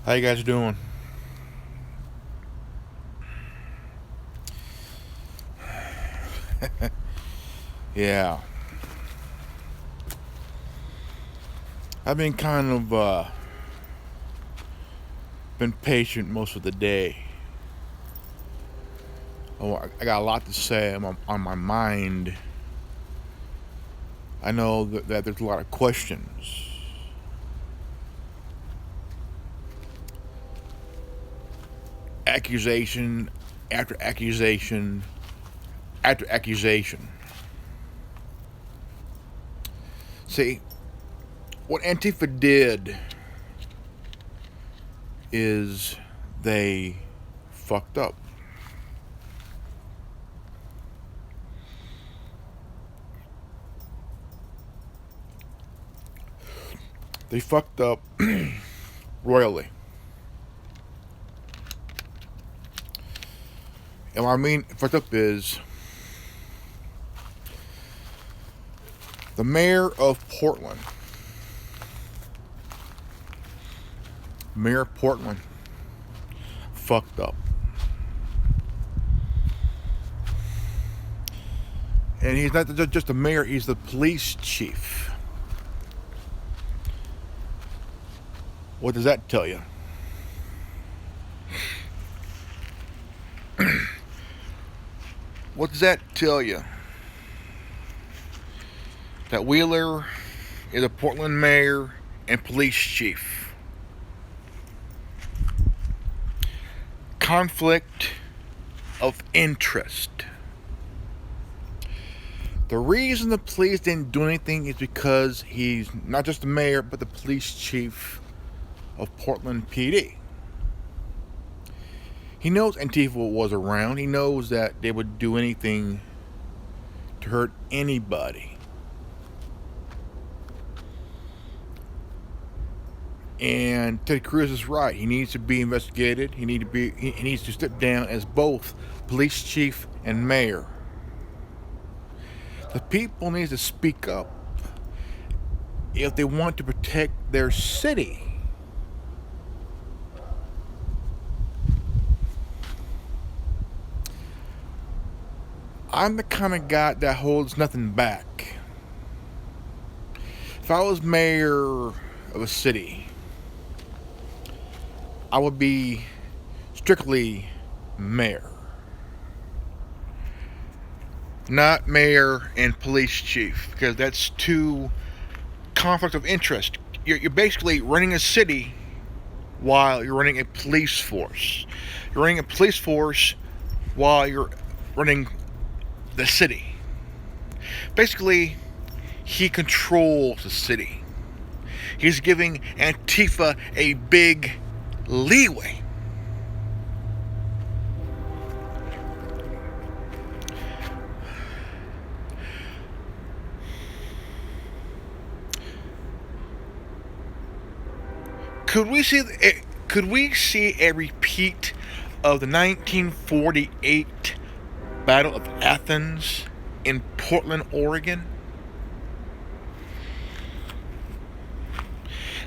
How you guys doing? Yeah, I've been kind of been patient most of the day. Oh, I got a lot to say on my mind. I know that there's a lot of questions, accusation after accusation after accusation. See, what Antifa did is they fucked up. They fucked up royally. And what I mean fucked up is the mayor of Portland. Mayor of Portland fucked up. And he's not just the mayor, he's the police chief. What does that tell you? What does that tell you? That Wheeler is a Portland mayor and police chief. Conflict of interest. The reason the police didn't do anything is because he's not just the mayor, but the police chief of Portland PD. He knows Antifa was around. He knows that they would do anything to hurt anybody. And Ted Cruz is right. He needs to be investigated. He needs to step down as both police chief and mayor. The people need to speak up if they want to protect their city. I'm the kind of guy that holds nothing back. If I was mayor of a city, I would be strictly mayor. Not mayor and police chief, because that's too conflict of interest. You're basically running a city while you're running a police force. You're running a police force while you're running the city. Basically, he controls the city. He's giving Antifa a big leeway. Could we see a repeat of the 1948 Battle of Athens in Portland, Oregon?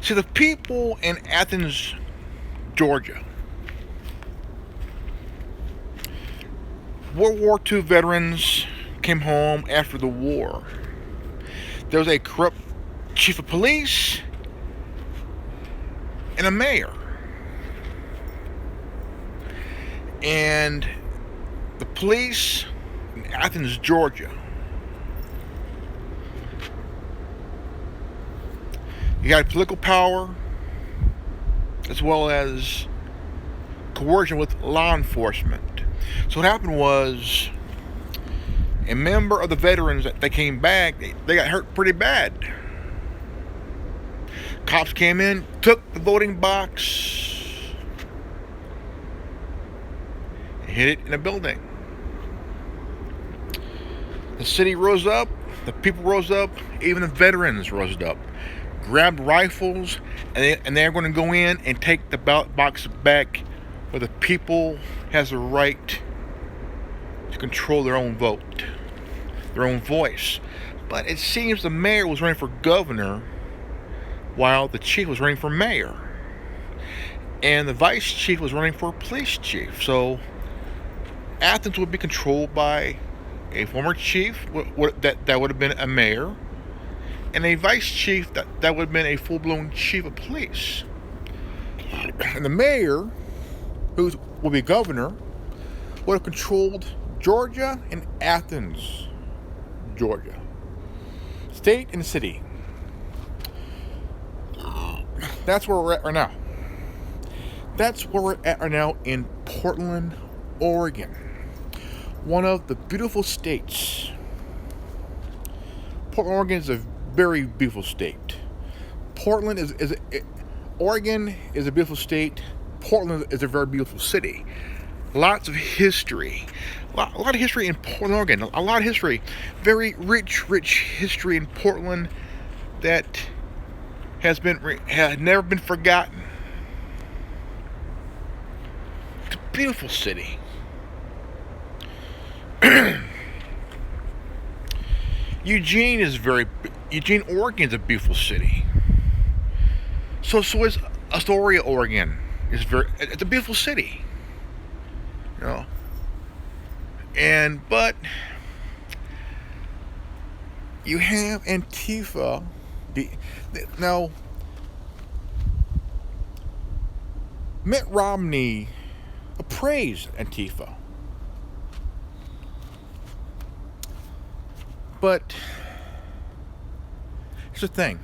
See, the people in Athens, Georgia, World War II veterans came home after the war. There was a corrupt chief of police and a mayor. And the police in Athens, Georgia, you got political power as well as coercion with law enforcement. So what happened was a member of the veterans that came back, they got hurt pretty bad. Cops came in, took the voting box, and hid it in a building. The city rose up, the people rose up, even the veterans rose up, grabbed rifles, and they're going to go in and take the ballot box back where the people has the right to control their own vote, their own voice. But it seems the mayor was running for governor while the chief was running for mayor. and the vice chief was running for police chief. So Athens would be controlled by a former chief that would have been a mayor, and a vice chief that would have been a full-blown chief of police. And the mayor, who will be governor, would have controlled Georgia and Athens, Georgia, state and city. That's where we're at right now. That's where we're at right now in Portland, Oregon, one of the beautiful states. Portland, Oregon is a very beautiful state. Portland Oregon is a beautiful state. Portland is a very beautiful city. Lots of history. A lot of history in Portland, Oregon. A lot of history. Very rich history in Portland that has never been forgotten. It's a beautiful city. Eugene, Oregon is a beautiful city. So is Astoria, Oregon. It's a beautiful city. You know. But you have Antifa. Now, Mitt Romney appraised Antifa. But here's the thing.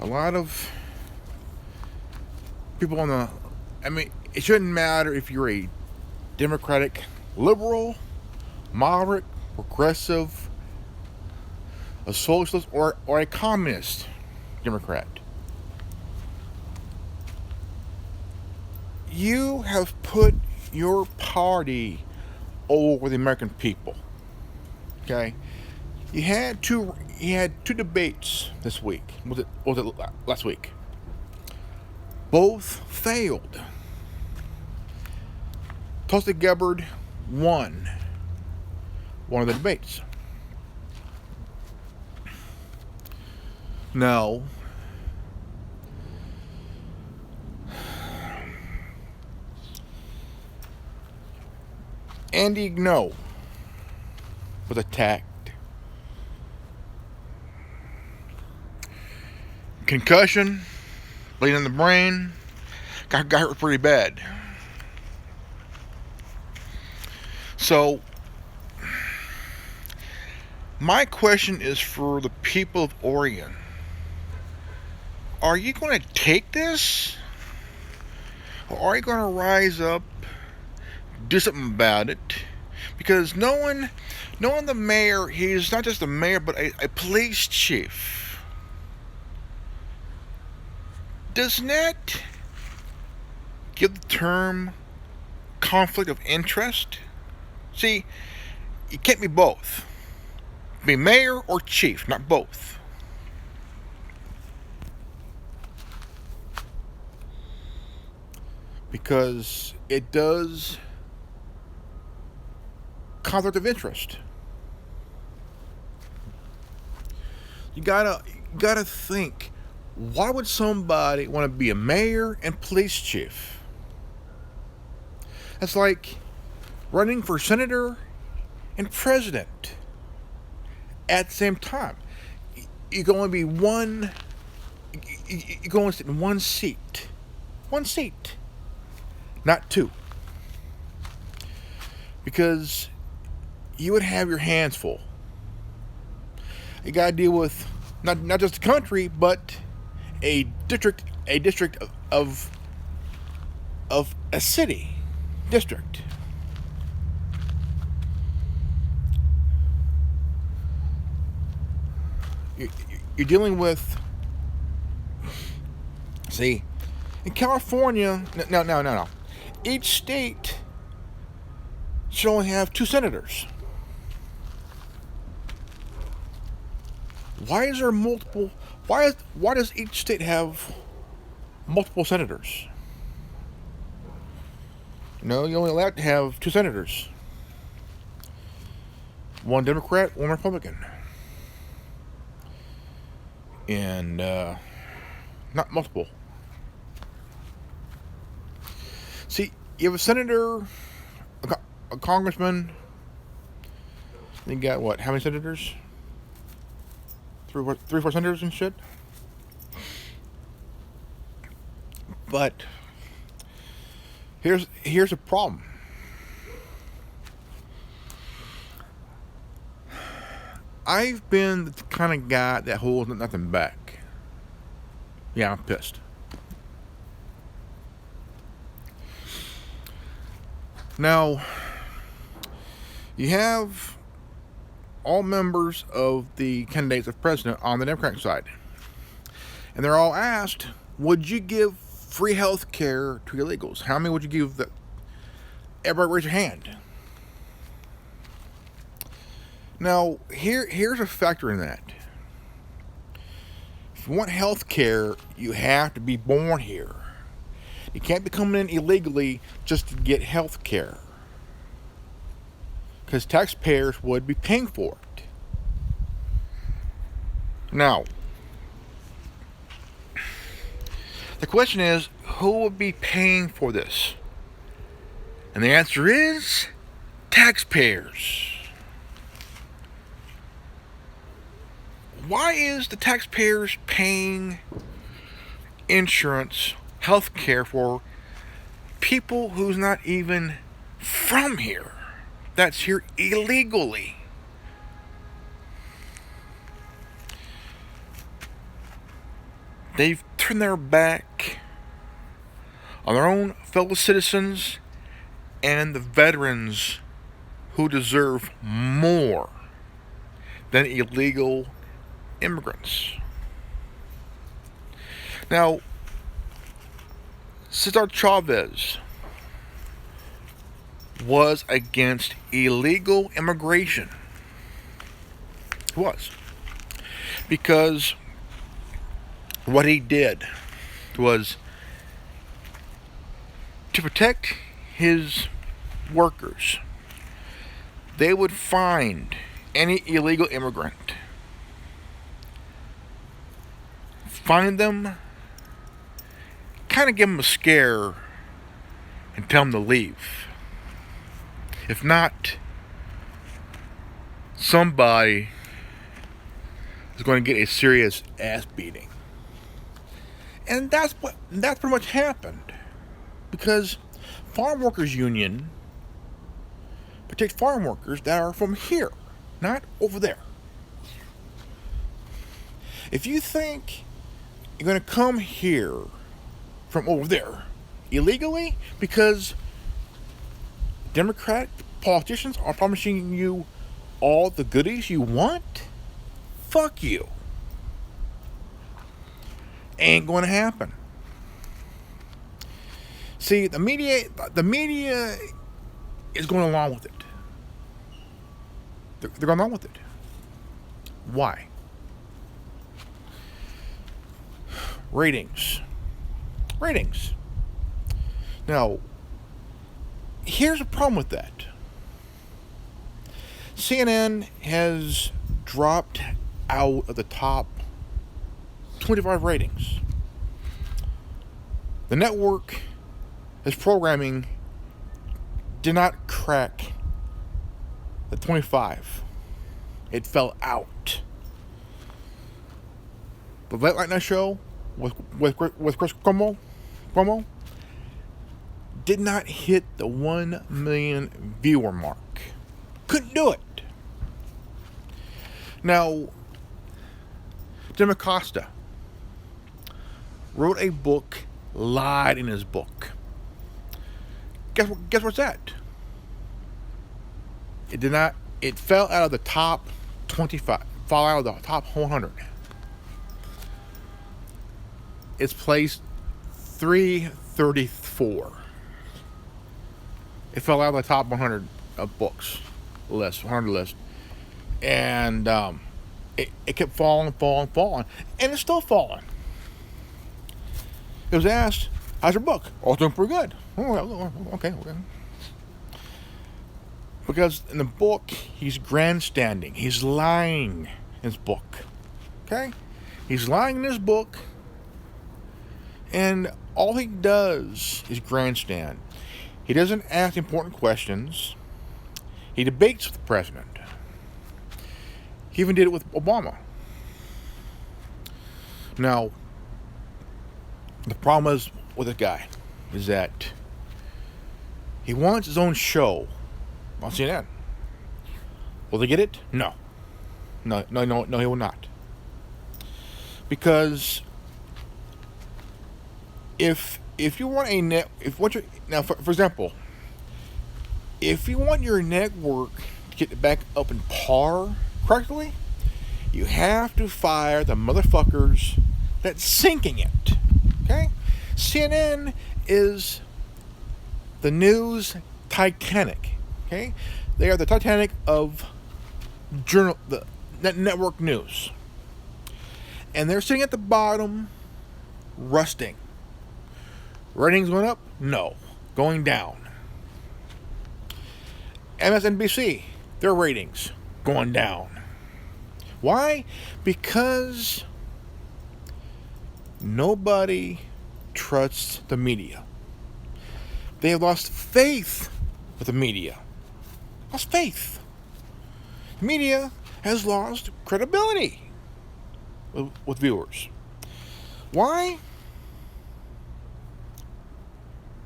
A lot of people it shouldn't matter if you're a Democratic, liberal, moderate, progressive, a socialist, or a communist Democrat. You have put your party over the American people. Okay? You had two debates this week. Was it last week? Both failed. Tulsi Gabbard won one of the debates. Now, Andy Ngo was attacked. Concussion, bleeding in the brain, got hurt pretty bad. So, my question is for the people of Oregon. Are you going to take this? Or are you going to rise up, do something about it? Because knowing the mayor, he's not just a mayor, but a police chief. Doesn't that give the term conflict of interest? See, you can't be both. Be mayor or chief, not both. Because it does conflict of interest. You gotta think, why would somebody want to be a mayor and police chief? That's like running for senator and president at the same time. You can only be one. You can only sit in one seat. One seat. Not two. Because you would have your hands full. You gotta deal with not just the country, but a district of a city district. You're dealing with, see, in California, no. Each state should only have 2 senators. Why is there multiple? Why does each state have multiple senators? No, you're only allowed to have 2 senators. One Democrat, one Republican. and not multiple. See, you have a senator, a congressman. You got what? How many senators? Three, four senators and shit. But here's a problem. I've been the kind of guy that holds nothing back. Yeah, I'm pissed. Now, you have all members of the candidates of president on the Democratic side. And they're all asked, would you give free health care to illegals? How many would you give? Everybody raise your hand. Now, here's a factor in that. If you want health care, you have to be born here. You can't be coming in illegally just to get health care, because taxpayers would be paying for it. Now, the question is, who would be paying for this? And the answer is taxpayers. Why is the taxpayers paying insurance, health care for people who's not even from here, that's here illegally? They've turned their back on their own fellow citizens and the veterans who deserve more than illegal immigrants. Now, Cesar Chavez was against illegal immigration. He was. Because what he did was to protect his workers. They would find any illegal immigrant, find them, kind of give them a scare, and tell them to leave. If not, somebody is going to get a serious ass beating. And that's pretty much happened, because Farm Workers Union protects farm workers that are from here, not over there. If you think you're going to come here from over there illegally because Democratic politicians are promising you all the goodies you want, fuck you. Ain't going to happen. See, the media is going along with it. They're going along with it. Why? Ratings. Now, here's a problem with that. CNN has dropped out of the top 25 ratings. The network, its programming, did not crack the 25. It fell out. The Late Night Show with Chris Cuomo did not hit the 1 million viewer mark. Couldn't do it. Now, Jim Acosta wrote a book, lied in his book. Guess what's that? It did not. It fell out of the top 25. Fell out of the top 100. It's placed 334. It fell out of the top 100 of books list, 100 list, and it kept falling, and it's still falling. It was asked, "How's your book?" "Oh, it's doing pretty good." "Oh, okay. Because in the book, he's grandstanding. He's lying in his book. Okay? He's lying in his book, and all he does is grandstand. He doesn't ask important questions. He debates with the president. He even did it with Obama. Now, the problem is with this guy is that he wants his own show on CNN. Will they get it? No. No, he will not. Because if you want a net, for example, if you want your network to get back up in par correctly, you have to fire the motherfuckers that's sinking it. Okay? CNN is the news Titanic. Okay? They are the Titanic of the network news. And they're sitting at the bottom, rusting. Ratings going up? No. Going down. MSNBC, their ratings going down. Why? Because nobody trusts the media. They have lost faith with the media. Lost faith. The media has lost credibility with viewers. Why?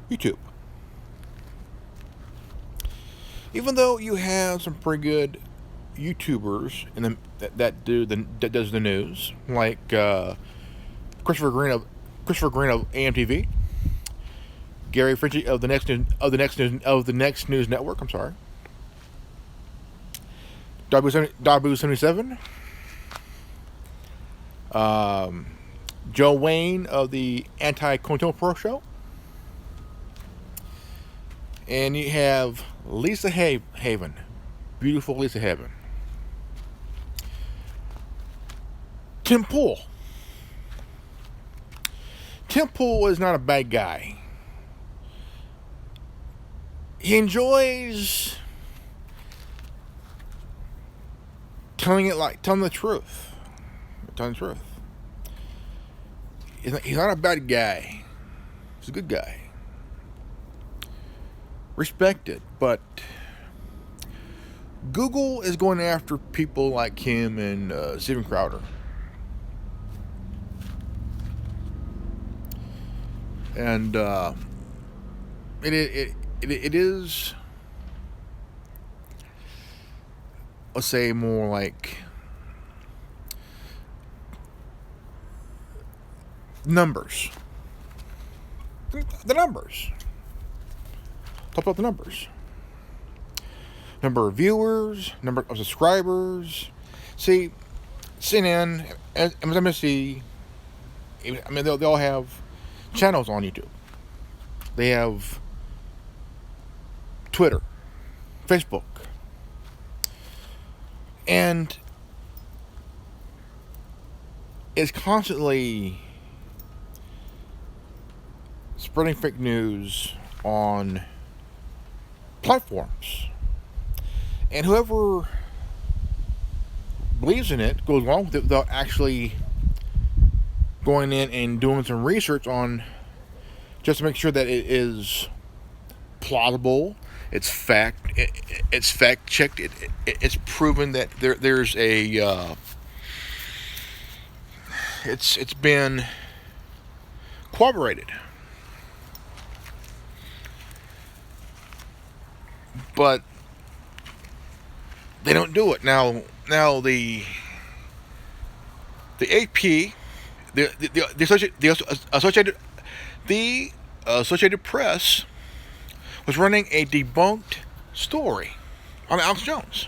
YouTube. Even though you have some pretty good YouTubers that does the news, like Christopher Green of AMTV, Gary Fritchie of the Next News Network. I'm sorry, Dabu 77, Joe Wayne of the Anti-Conto Pro Show, and you have Lisa Haven, beautiful Lisa Haven. Tim Pool. Tim Pool is not a bad guy. He enjoys telling the truth. Telling the truth. He's not a bad guy. He's a good guy. Respected, but Google is going after people like him and Steven Crowder. And it is, let's say, more like numbers. The numbers. Talk about the numbers. Number of viewers, number of subscribers. See, CNN, MSNBC, I mean, they all have channels on YouTube. They have Twitter, Facebook, and it's constantly spreading fake news on platforms. And whoever believes in it goes along with it without actually going in and doing some research on, just to make sure that it is plausible, it's fact checked, it's proven that there's a it's been corroborated. But they don't do it now. The AP, the Associated Press was running a debunked story on Alex Jones.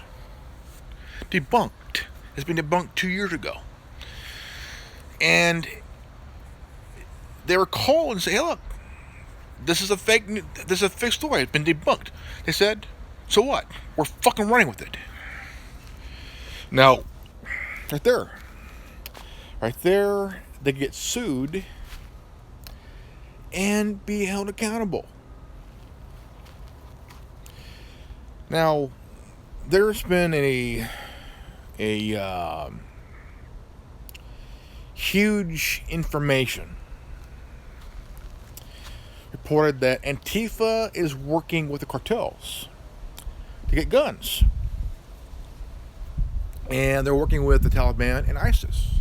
Debunked. It's been debunked 2 years ago, and they were called and say, "Hey, look, this is a fake story. It's been debunked." They said, "So what? We're fucking running with it." Now, right there, they get sued and be held accountable. Now, there's been a huge information reported that Antifa is working with the cartels to get guns. And they're working with the Taliban and ISIS.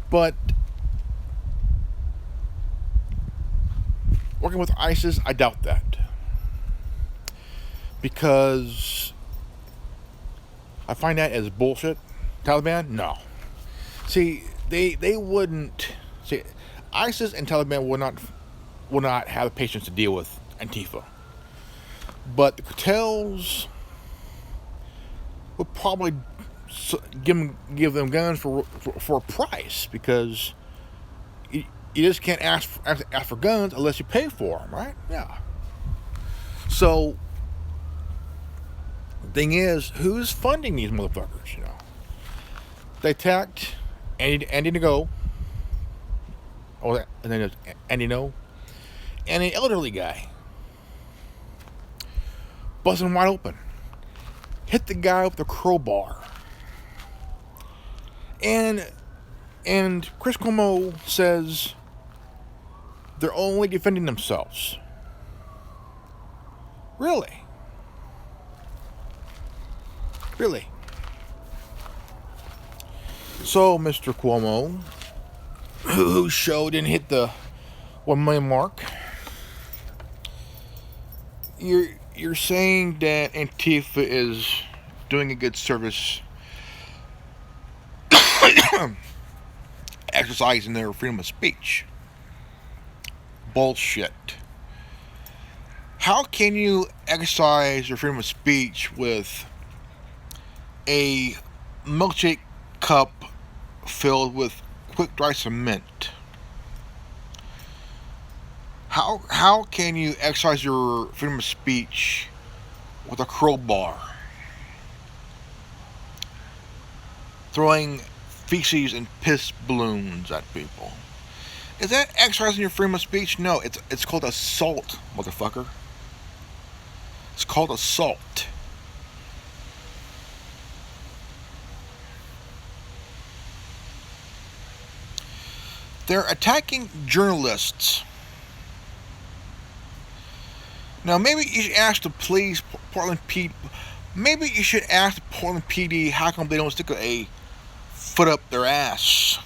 But working with ISIS, I doubt that. Because I find that as bullshit. Taliban? No. See, they wouldn't. See, ISIS and Taliban will not have the patience to deal with Antifa. But the cartels would probably give them guns for a price, because you just can't ask for guns unless you pay for them, right? Yeah. So the thing is, who's funding these motherfuckers? They attacked Andy Ngo. Oh, and then there's Andy No, and an elderly guy, busting wide open, hit the guy with a crowbar, and Chris Cuomo says they're only defending themselves. Really? So, Mr. Cuomo, whose show didn't hit the 1 million mark, you're saying that Antifa is doing a good service exercising their freedom of speech. Bullshit. How can you exercise your freedom of speech with a milkshake cup filled with quick dry cement? How can you exercise your freedom of speech with a crowbar, throwing feces and piss balloons at people? Is that exercising your freedom of speech? No, it's called assault, motherfucker. It's called assault. They're attacking journalists. Now, maybe you should ask the police, Portland PD. Maybe you should ask the Portland PD how come they don't stick a foot up their ass.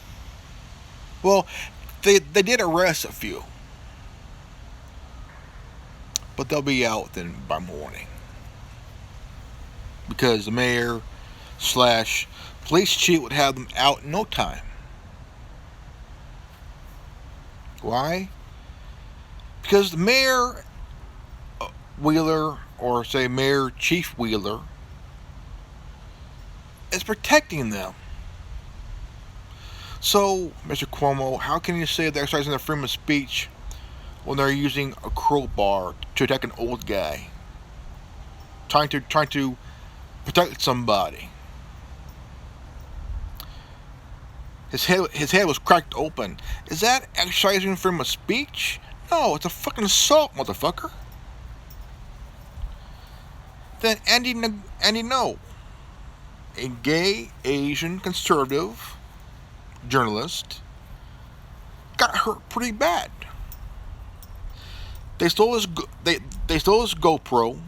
Well, they did arrest a few, but they'll be out then by morning, because the mayor / police chief would have them out in no time. Why? Because the mayor Wheeler, or say Mayor Chief Wheeler, is protecting them. So, Mr. Cuomo, how can you say they're exercising their freedom of speech when they're using a crowbar to attack an old guy, trying to protect somebody? His head was cracked open. Is that exercising freedom of speech? No, it's a fucking assault, motherfucker. Then Andy No, a gay Asian conservative journalist, got hurt pretty bad. They stole his GoPro.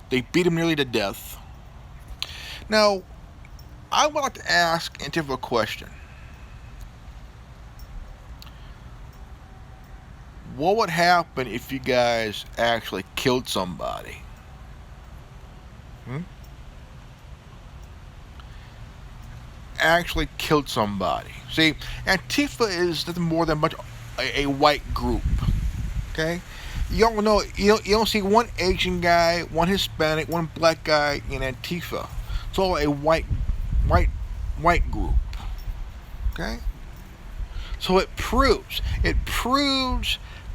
They beat him nearly to death. Now, I would like to ask Antifa a question. What would happen if you guys actually killed somebody? Actually killed somebody. See, Antifa is nothing more than a white group. Okay, you don't know. You don't see one Asian guy, one Hispanic, one black guy in Antifa. It's all a white group. Okay, so it proves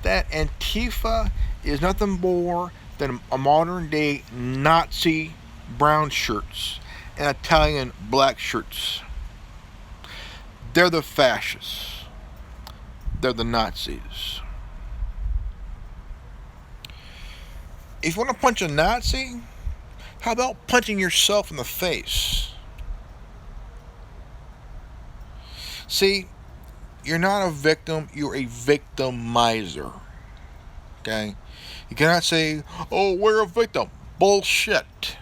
that Antifa is nothing more than a modern day Nazi brown shirts and Italian black shirts. They're the fascists. They're the Nazis. If you want to punch a Nazi, how about punching yourself in the face? See, you're not a victim, you're a victimizer. Okay? You cannot say, oh, we're a victim. Bullshit.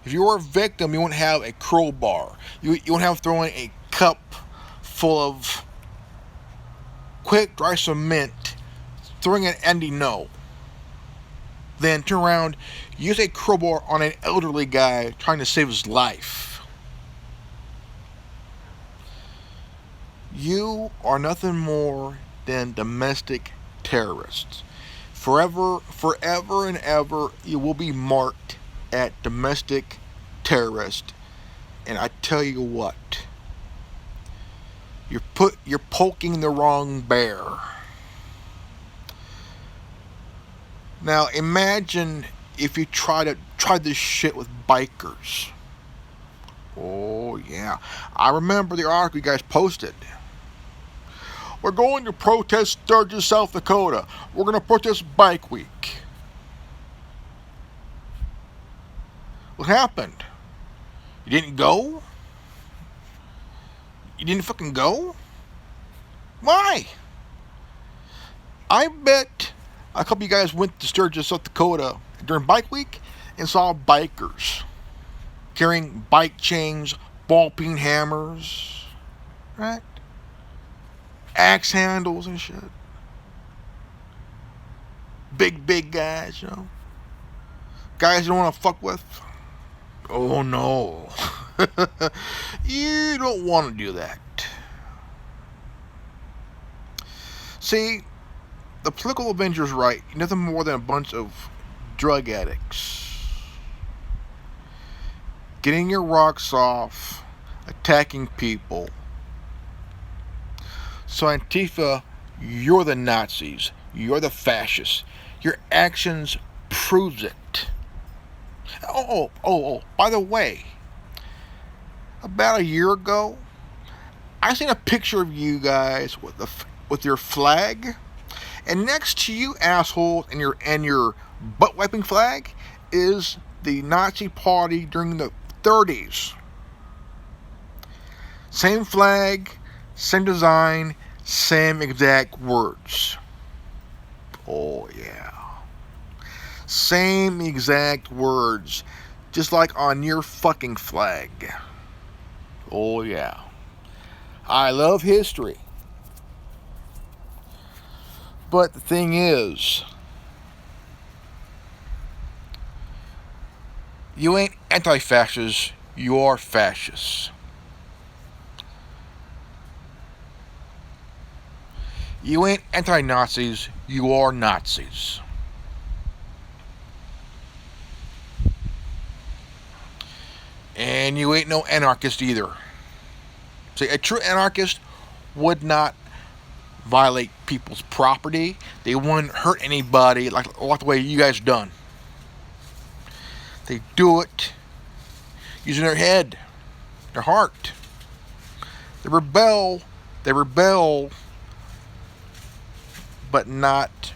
If you were a victim, you wouldn't have a crowbar. You wouldn't have throwing a cup full of quick dry cement, throwing an Andy no. Then turn around, use a crowbar on an elderly guy trying to save his life. You are nothing more than domestic terrorists. Forever and ever, you will be marked at domestic terrorist. And I tell you what, you're poking the wrong bear. Now imagine if you try this shit with bikers. Oh yeah, I remember the article you guys posted. We're going to protest Sturgis, South Dakota. We're going to protest Bike Week. What happened? You didn't go? You didn't fucking go? Why? I bet a couple of you guys went to Sturgis, South Dakota during Bike Week and saw bikers carrying bike chains, ball peen hammers, right? Axe handles and shit. Big guys, you know. Guys you don't want to fuck with. Oh no. You don't want to do that. See, the political Avengers right, nothing more than a bunch of drug addicts. Getting your rocks off, attacking people. So Antifa, you're the Nazis. You're the fascists. Your actions proves it. Oh, by the way, about a year ago, I seen a picture of you guys with your flag, and next to you assholes and your butt wiping flag is the Nazi party during the 30s. Same flag, same design, same exact words. Oh yeah. Same exact words. Just like on your fucking flag. Oh yeah. I love history. But the thing is, you ain't anti-fascists, you are fascists. You ain't anti-Nazis, you are Nazis. And you ain't no anarchist either. See, a true anarchist would not violate people's property. They wouldn't hurt anybody like the way you guys done. They do it using their head, their heart. They rebel, but not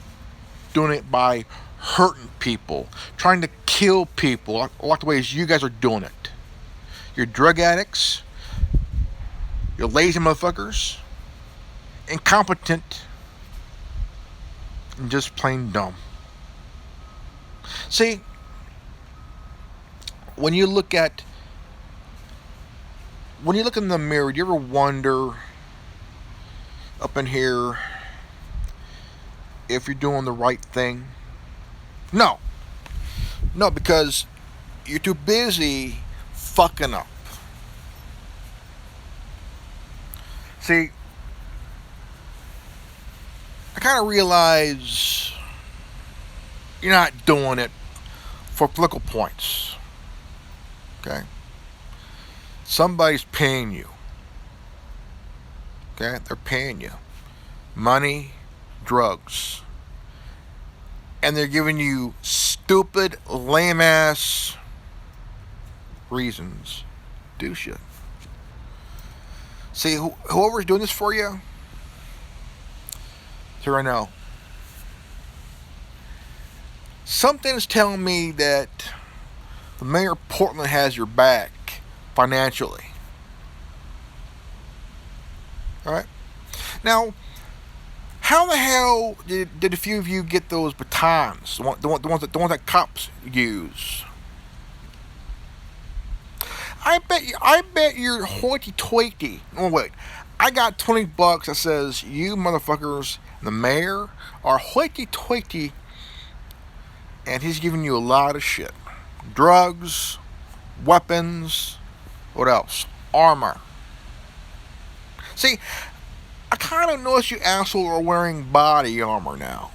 doing it by hurting people, trying to kill people like the ways you guys are doing it. You're drug addicts, you're lazy motherfuckers, incompetent, and just plain dumb. See, when you look in the mirror, do you ever wonder up in here if you're doing the right thing? No, because you're too busy fucking up. See, I kind of realize you're not doing it for political points. Okay? Somebody's paying you. Okay? They're paying you. Money, drugs. And they're giving you stupid, lame-ass reasons to do shit. See, whoever's doing this for you, here I know. Something's telling me that the mayor of Portland has your back financially. All right. Now, how the hell did a few of you get those batons? The ones that cops use. I bet you're hoity-toity. Oh wait, I got $20 that says you motherfuckers, the mayor, are hoity-toity, and he's giving you a lot of shit: drugs, weapons, what else? Armor. See, I kind of notice you assholes are wearing body armor now.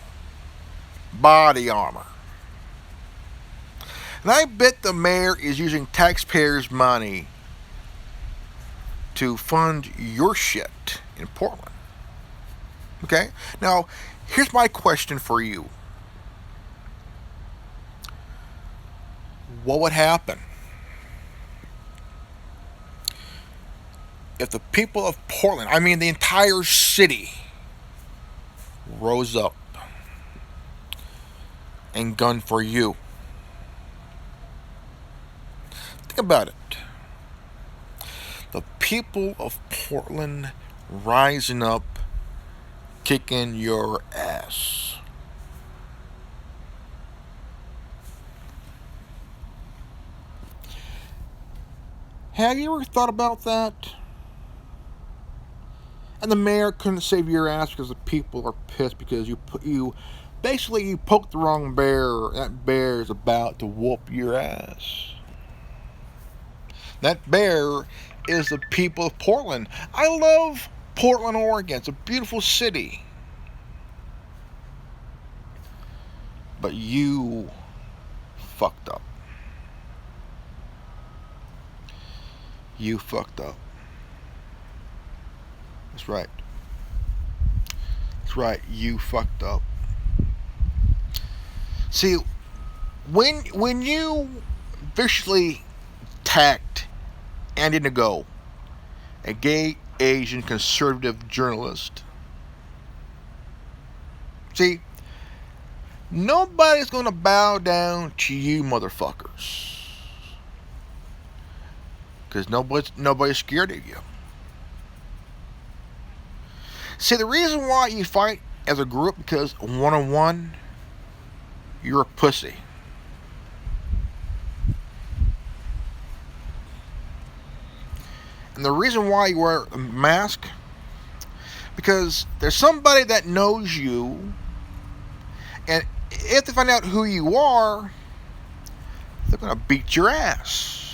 Body armor. And I bet the mayor is using taxpayers' money to fund your shit in Portland. Okay? Now, here's my question for you. What would happen if the people of Portland, I mean the entire city, rose up and gunned for you? Think about it. The people of Portland rising up, kicking your ass. Have you ever thought about that? And the mayor couldn't save your ass because the people are pissed because you poked the wrong bear. That bear is about to whoop your ass. That bear is the people of Portland. I love Portland, Oregon. It's a beautiful city. But you fucked up. You fucked up. That's right. That's right. You fucked up. See, when you viciously attacked Andy Nago, a gay Asian conservative journalist, see, nobody's gonna bow down to you motherfuckers. Because nobody's scared of you. See, the reason why you fight as a group, because one-on-one, you're a pussy. And the reason why you wear a mask, because there's somebody that knows you, and if they find out who you are, they're going to beat your ass.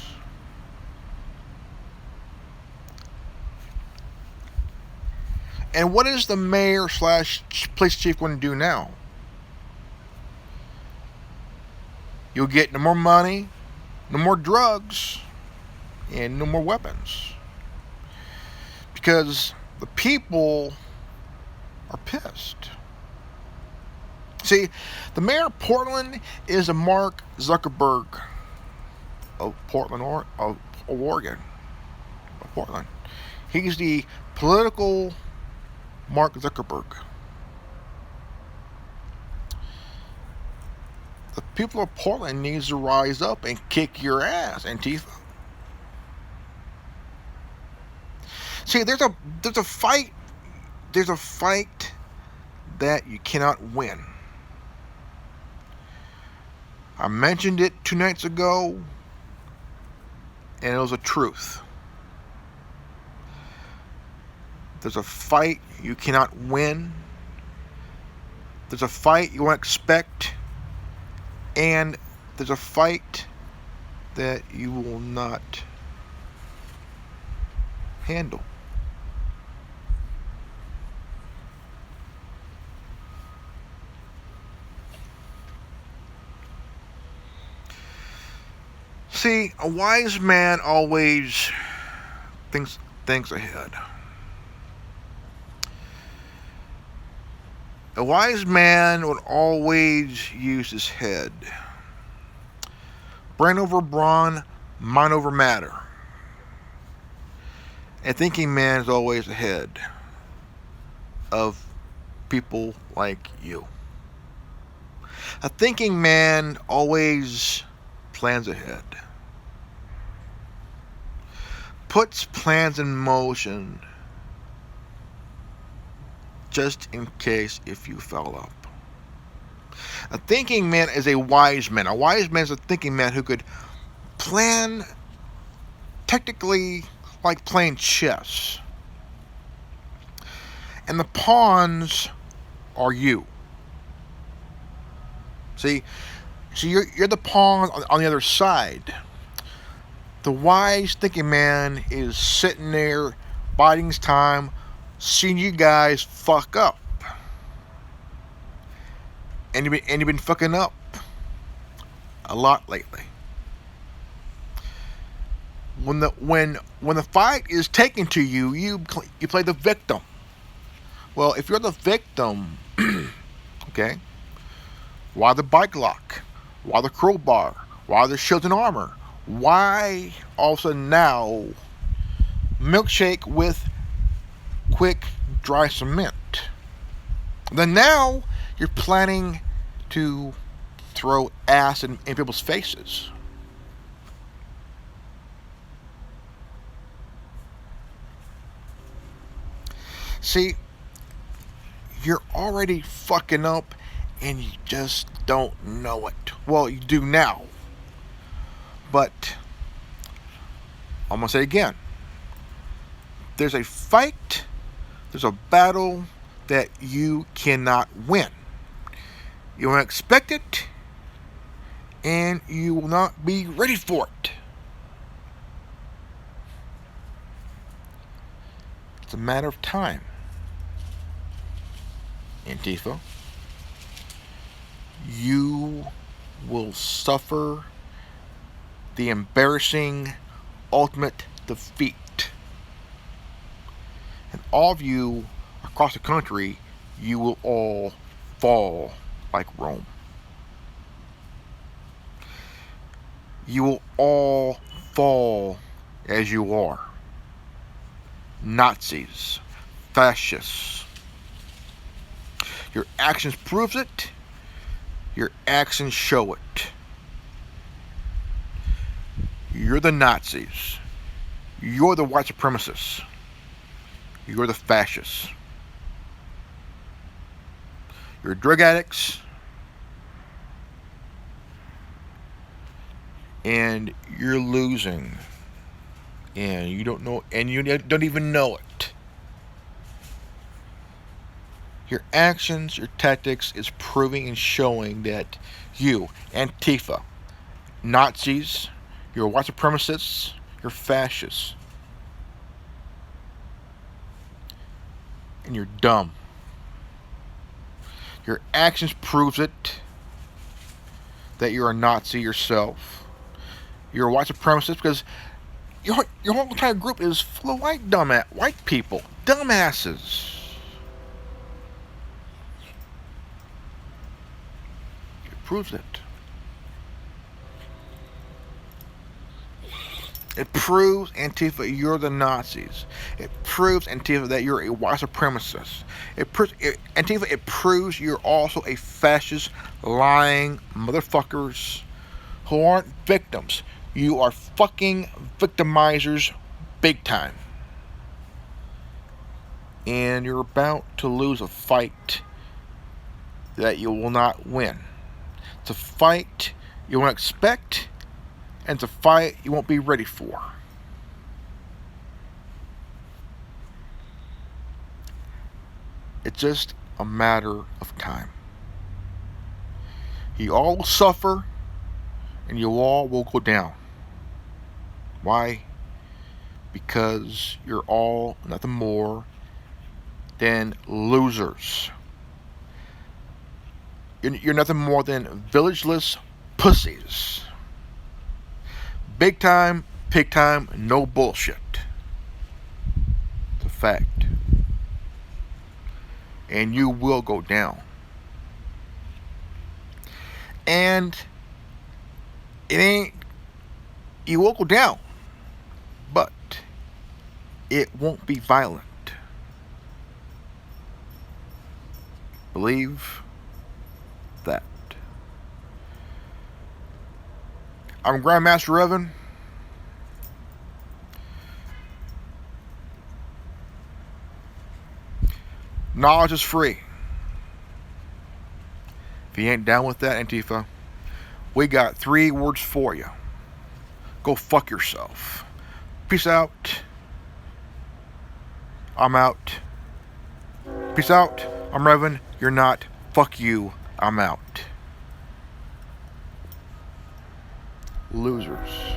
And what is the mayor / police chief going to do now? You'll get no more money, no more drugs, and no more weapons. Because the people are pissed. See, the mayor of Portland is a Mark Zuckerberg of Portland, of Oregon, of Portland. He's the political Mark Zuckerberg. The people of Portland needs to rise up and kick your ass, Antifa. See, there's a fight that you cannot win. I mentioned it 2 nights ago, and it was a truth. There's a fight you cannot win. There's a fight you won't expect. And there's a fight that you will not handle. See, a wise man always thinks ahead. A wise man would always use his head. Brain over brawn, mind over matter. A thinking man is always ahead of people like you. A thinking man always plans ahead. Puts plans in motion just in case if you fell up. A thinking man is a wise man. A wise man is a thinking man who could plan technically like playing chess. And the pawns are you. See, you're the pawn on the other side. The wise thinking man is sitting there, biding his time, seeing you guys fuck up. And you've been fucking up a lot lately. When the fight is taken to you, you play the victim. Well, if you're the victim, okay, why the bike lock? Why the crowbar? Why the shield and armor? Why all of a sudden now milkshake with quick dry cement? Then now you're planning to throw acid in people's faces. See, you're already fucking up and you just don't know it. Well, you do now. But I'm going to say again. There's a fight, there's a battle that you cannot win. You won't expect it, and you will not be ready for it. It's a matter of time. Antifa, you will suffer the embarrassing ultimate defeat. And all of you across the country, you will all fall like Rome. You will all fall as you are. Nazis, fascists. Your actions proves it. Your actions show it. You're the Nazis. You're the white supremacists. You're the fascists. You're drug addicts. And you're losing. And you don't know, and you don't even know it. Your actions, your tactics is proving and showing that you, Antifa, Nazis, you're white supremacists, you're fascists. And you're dumb. Your actions proves it that you're a Nazi yourself. You're a white supremacist because your whole entire group is full of white people, dumbasses. It proves it. It proves, Antifa, you're the Nazis. It proves, Antifa, that you're a white supremacist. Antifa, it proves you're also a fascist, lying motherfuckers who aren't victims. You are fucking victimizers big time. And you're about to lose a fight that you will not win. It's a fight you won't expect, and it's a fight you won't be ready for. It's just a matter of time. You all will suffer, and you all will go down. Why? Because you're all nothing more than losers. You're nothing more than villageless pussies. Big time, pig time, no bullshit. It's a fact. And you will go down. And you will go down. But it won't be violent. Believe that. I'm Grandmaster Evan. Knowledge is free. If you ain't down with that, Antifa, we got 3 words for you. Go fuck yourself. Peace out. I'm out. Peace out. I'm Revan. You're not. Fuck you. I'm out. Losers.